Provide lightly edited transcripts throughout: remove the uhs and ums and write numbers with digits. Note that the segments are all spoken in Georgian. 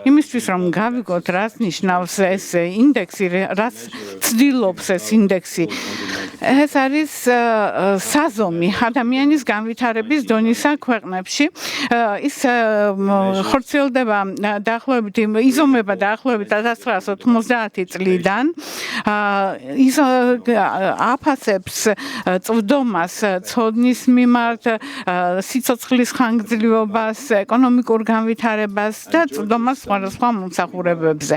იმისთვის რომ გავიგოთ რაც ნიშნავს ეს ინდექსი, რაც ცდილობს ეს ინდექსი. ეს არის საზომი ადამიანის განვითარების დონისა ქვეყნებში. ის ხორციელდება დაახლოებით იზომება დაახლოებით 1990 წლიდან. ის აფასებს წვდომას ცოდნის მიმართ, სიცოცხლის ხანგრძლივობას, ეკონომიკურ განვითარებას და წვდომას სხვადასხვა მომსახურებებზე.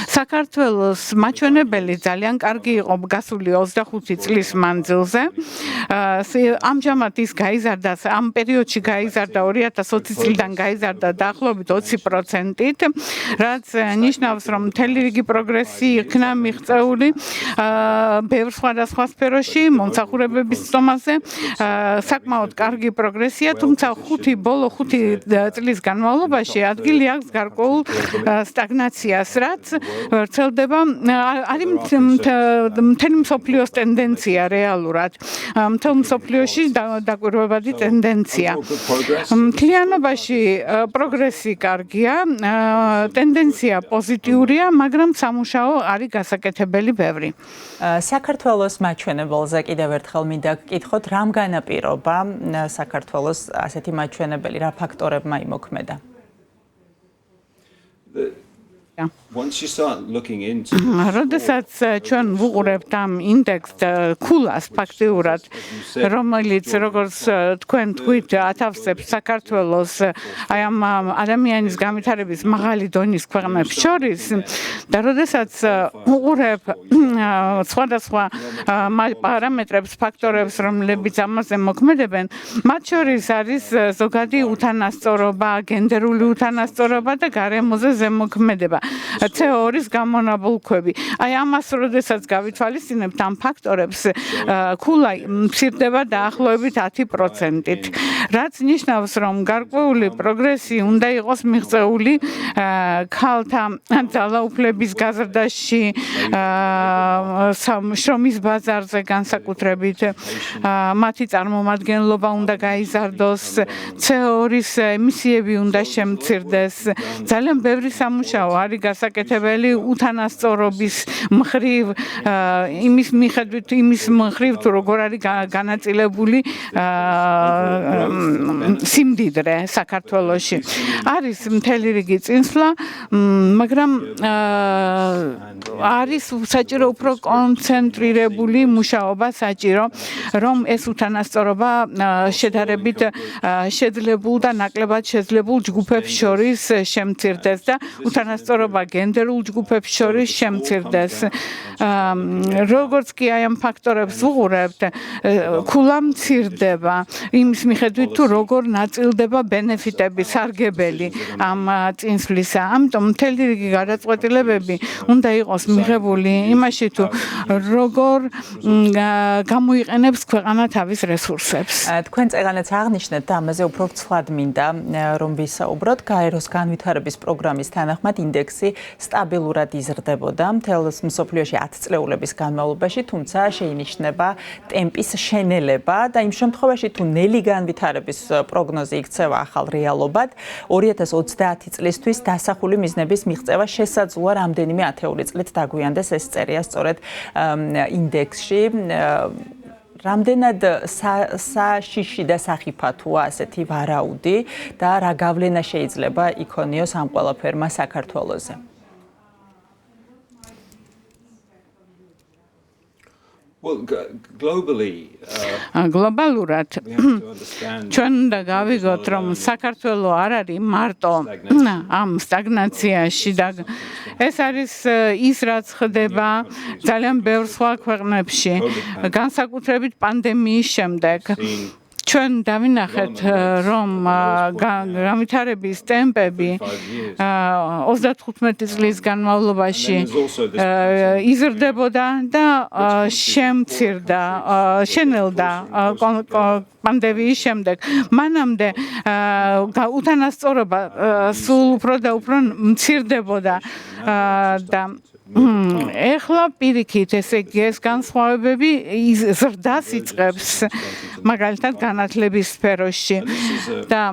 საქართველოს მაჩვენებელი ძალიან კარგი იყო გასული 25 წლის მანძილზე. ამჟამად ის გაიზარდა, ამ პერიოდში გაიზარდა 2020 წლიდან გაიზარდა დაახლოებით 20%-ით, რაც ნიშნავს, რომ მთელი რიგი პროგრესი იქნა მიღწეული ბევრ სხვადასხვა სფეროში, მომსახურებების წვდომაზე. საკმაოდ კარგი პროგრესია, თუმცა ბოლო 5 წლის განმავლობაში ადგილი აქვს გარკვეულ სტაგნაციას, რაც ვრცელდება, არის მთელი მსოფლიოს ტენდენცია რეალურად. მთელ მსოფლიოში დაკვირვებადი ტენდენცია. მთლიანობაში პროგრესი კარგია, ტენდენცია პოზიტიურია, მაგრამ სამუშაო არის გასაკეთებელი ბევრი. საქართველოს მაჩვენებელზე კიდევ ერთხელ მინდა გკითხოთ, რამ განაპირობა საქართველოს ასეთი მაჩვენებელი, რა ფაქტორებმა იმოქმედა? როდესაც ჩვენ ვუყურებთ ამ ინდექსს ქულას ფაქტიურად, რომელიც როგორც თქვენ თქვით ათავსებს საქართველოს აი ამ ადამიანის განვითარების მაღალი დონის ქვეყნებს შორის და როდესაც ვუყურებ სხვადასხვა პარამეტრებს, ფაქტორებს, რომლებიც ამაზე მოქმედებენ, მათ შორის არის ზოგადი უთანასწორობა, გენდერული უთანასწორობა და გარემოზე ზემოქმედება. CO2-ის გამონაბოლქვები. აი ამას როდესაც გავითვალისწინებთ ამ ფაქტორებს, ქულა მცირდება დაახლოებით 10%-ით. რაც ნიშნავს, რომ გარკვეული პროგრესი უნდა იყოს მიღწეული ქალთა ძალაუფლების გაზრდაში, შრომის ბაზარზე განსაკუთრებით, მათი წარმომადგენლობა უნდა გაიზარდოს, CO2-ის ემისიები უნდა შემცირდეს. ძალიან ბევრი სამუშაო არის გასაკეთებელი უთანასწორობის მხრივ, იმის მიხედვით, იმის მხრივ თუ როგორ არის განაწილებული სიმდიდრე საქართველოში. არის მთელი რიგი წინსვლა, მაგრამ არის საჭირო უფრო კონცენტრირებული მუშაობა საჭირო, რომ ეს უთანასწორობა შედარებით შეძლებულ და ნაკლებად შეძლებულ ჯგუფებს შორის შემცირდეს და უთანასწორობა გენდერულ ჯგუფებს შორის შემცირდეს. როგორც კი აი ამ ფაქტორებს ვუყურებთ, ქულა მცირდება იმის მიხედვით თუ როგორ ნაწილდება ბენეფიტები, სარგებელი ამ წინსვლისა. ამიტომ მთელი რიგი გადაწყვეტილებები უნდა იყოს მიღებული იმაში თუ როგორ გამოიყენებს ქვეყანა თავის რესურსებს. თქვენ წეგანაც აღნიშნეთ და ამაზე უფრო ცვლად მინდა რომ ვისაუბროთ, გაეროს განვითარების პროგრამის თანახმად ინდექსი სტაბილურად იზრდებოდა მთელ მსოფლიოში 10 წლეულების განმავლობაში, თუმცა შეინიშნება ტემპის შენელება და იმ შემთხვევაში თუ ნელი განვითარების პროგნოზი იქცევა ახალ რეალობად, 2030 წლისთვის დასახული მიზნების მიღწევა შესაძლოა რამდენიმე ათეული წლით დაგვიანდეს, ეს წერია სწორედ ინდექსში. რამდენად საშიში და სახიფათოა ასეთი ვარაუდი და რა გავლენა შეიძლება იქონიოს ამ ყველაფერმა საქართველოზე? გლობალურად ჩვენ უნდა გავიგოთ, რომ საქართველო არ არის მარტო ამ სტაგნაციაში და ეს არის ის, რაც ხდება ძალიან ბევრ სხვა ქვეყნებში, განსაკუთრებით პანდემიის შემდეგ. ჩვენ დავინახეთ, რომ განვითარების ტემპები 35 წლის განმავლობაში იზრდებოდა და შემცირდა, შენელდა პანდემიის შემდეგ. მანამდე უთანასწორობა სულ უფრო და უფრო მცირდებოდა. და ეხლა პირიქით ესე იგი ეს განსხვავებები ზრდას იწყებს მაგალითად განათლების სფეროში და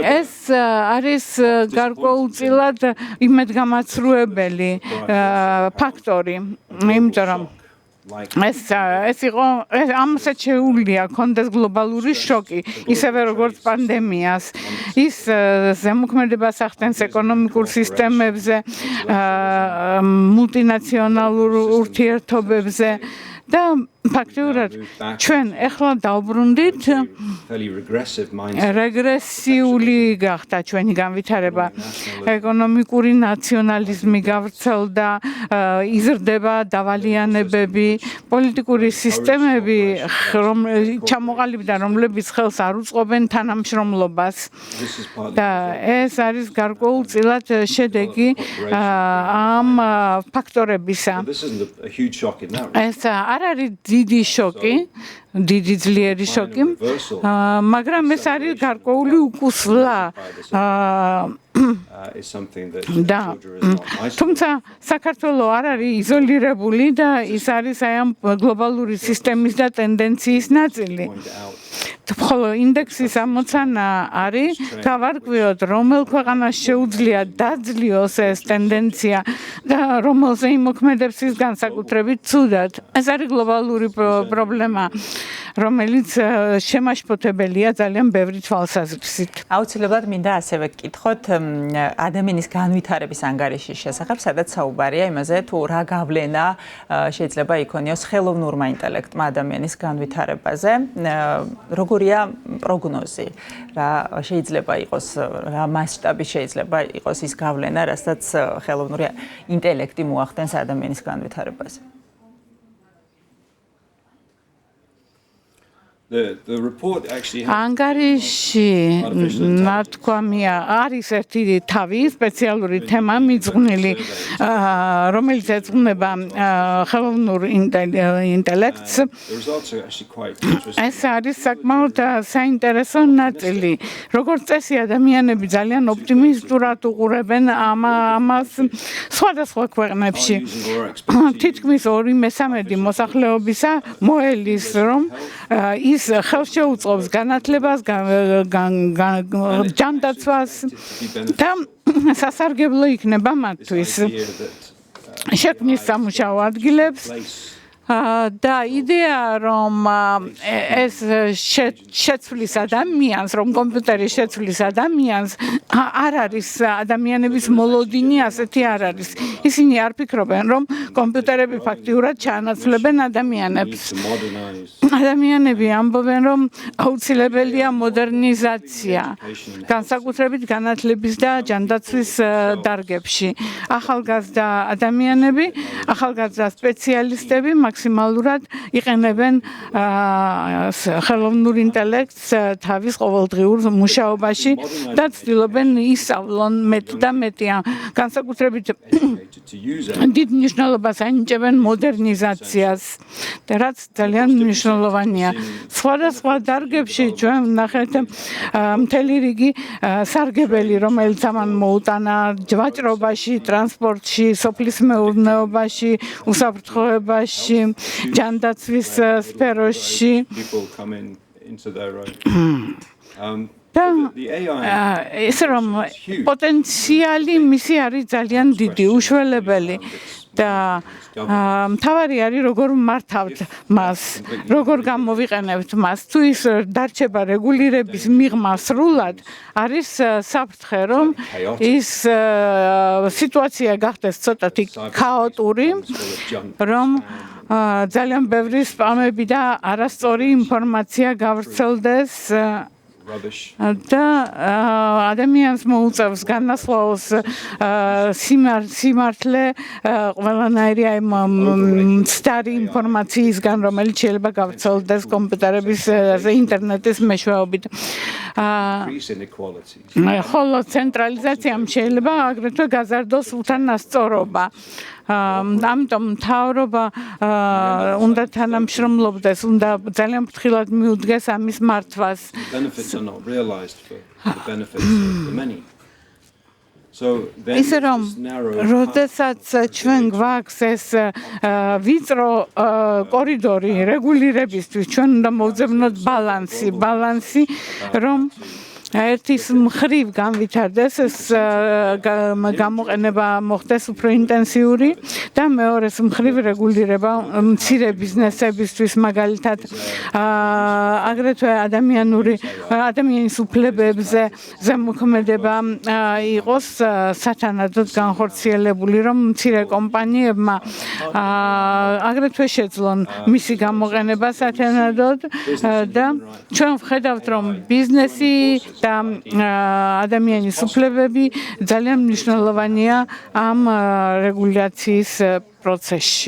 ეს არის გარკვეულწილად იმედგამაცრუებელი ფაქტორი იმიტომ რომ ეს იყო ამასაც შეუძლია კონდეს გლობალური შოკი ისევე როგორც პანდემიას ის ზემოქმედებას ახდენს ეკონომიკურ სისტემებზე მულტინაციონალურ ურთიერთობებზე და ფაქტიურად ჩვენ ეხლა დავბრუნდით რეგრესიული გახდა ჩვენი განვითარება ეკონომიკური ნაციონალიზმი გავრცელდა იზრდება დავალიანებები პოლიტიკური სისტემები ჩამოყალიბდა რომლებიც ხელს არ უწყობენ თანამშრომლობას და ეს არის გარკვეულწილად შედეგი ამ ფაქტორებისა ეს არ არის დიდი შოკი, დიდი ძლიერი შოკი, მაგრამ ეს არის გარკვეული უკუსლა. და თუმცა საქართველო არ არის იზოლირებული და ის არის აი ამ გლობალური სისტემის და ტენდენციის ნაწილი. ხოლო ინდექსის ამოცანა არის გავარკვიოთ რომელ ქვეყანას შეუძლია დაძლიოს ეს ტენდენცია და რომელზე იმოქმედებს ის განსაკუთრებით ცუდად. ეს არის გლობალური პრობლემა, რომელიც შემაშფოთებელია ძალიან ბევრი თვალსაზრისით. აუცილებლად მინდა ასევე გკითხოთ ადამიანის განვითარების ანგარიშის შესახებ, სადაც საუბარია იმაზე, თუ რა გავლენა შეიძლება იქონიოს ხელოვნურმა ინტელექტმა ადამიანის განვითარებაზე. როგორია პროგნოზი, რა შეიძლება იყოს, რა მასშტაბი შეიძლება იყოს ის გავლენა, რასაც ხელოვნური ინტელექტი მოახდენს ადამიანის განვითარებაზე. ანგარიში ნათქვამია არის ერთი თავი სპეციალური თემა მიძღვნილი რომელიც ეძღვნება ხელოვნურ ინტელექტს ეს არის საკმაოდ საინტერესო ნაწილი როგორც წესი ადამიანები ძალიან ოპტიმისტურად უყურებენ ამას სხვადასხვა ქვეყნებში თითქმის 2/3 მოსახლეობისა მოელის რომ ის ხელს შეუწყობს განათლებას, ჯანდაცვას და სასარგებლო იქნება მათთვის. შექმნის სამუშაო ადგილებს და იდეა რომ ეს შეცვლის ადამიანს, რომ კომპიუტერი შეცვლის ადამიანს, არ არის ადამიანების მოლოდინი, ასეთი არ არის. ისინი არ ფიქრობენ, რომ კომპიუტერები ფაქტიურად ჩაანაცვლებენ ადამიანებს. ადამიანები ამბობენ, რომ აუცილებელია მოდერნიზაცია, განსაკუთრებით განათლების და ჯანდაცვის დარგებში. ახალგაზრდა ადამიანები, ახალგაზრდა სპეციალისტები მაქსიმალურად იყენებენ ხელოვნურ ინტელექტს თავის ყოველდღიურ მუშაობაში და ცდილობენ ისწავლონ მეტ და მეტი. განსაკუთრებით დიდ მნიშვნელობას ანიჭებენ მოდერნიზაციას და რაც ძალიან მნიშვნელოვანია. სხვადასხვა დარგებში ჩვენ ვნახეთ მთელი რიგი სარგებელი, რომელიც ამან მოუტანა ვაჭრობაში, ტრანსპორტში, სოფლის მეურნეობაში, უსაფრთხოებაში, ჯანდაცვის სფეროში. და ეს რომ პოტენციალი მისი არის ძალიან დიდი, უშველებელი და მთავარი არის როგორ მართავთ მას, როგორ გამოვიყენებთ მას. თუ ის დარჩება რეგულირების მიღმა სრულად, არის საფრთხე, რომ ის სიტუაცია გახდეს ცოტათი ქაოტური, რომ ძალიან ბევრი სპამები და არასწორი ინფორმაცია გავრცელდეს და ადამიანს მოუწევს განასხვაოს სიმართლე ყველანაირი მცდარი ინფორმაციისგან, რომელიც შეიძლება გავრცელდეს კომპიუტერების ინტერნეტის მეშვეობით. ხოლო ცენტრალიზაციამ შეიძლება აგრეთვე გაზარდოს უთანასწორობა. ამიტომ მთავრობა უნდა თანამშრომლობდეს, უნდა ძალიან ფრთხილად მიუდგეს ამის მართვას. ისე რომ როდესაც ჩვენ გვაქვს ეს ვიწრო კორიდორი რეგულირებისთვის ჩვენ უნდა მოვძებნოთ ბალანსი რომ ერთის მხრივ განვითარდეს ეს გამოყენება მოხდეს უფრო ინტენსიური და მეორეს მხრივ რეგულირება მცირე ბიზნესებისთვის მაგალითად აგრეთვე ადამიანის უფლებებზე ზემოქმედება იყოს სათანადოდ განხორციელებული რომ მცირე კომპანიებმა აგრეთვე შეძლონ მისი გამოყენება სათანადოდ და ჩვენ ვხედავთ რომ ბიზნესი და ადამიანის უფლებები ძალიან მნიშვნელოვანია ამ რეგულაციის პროცესში.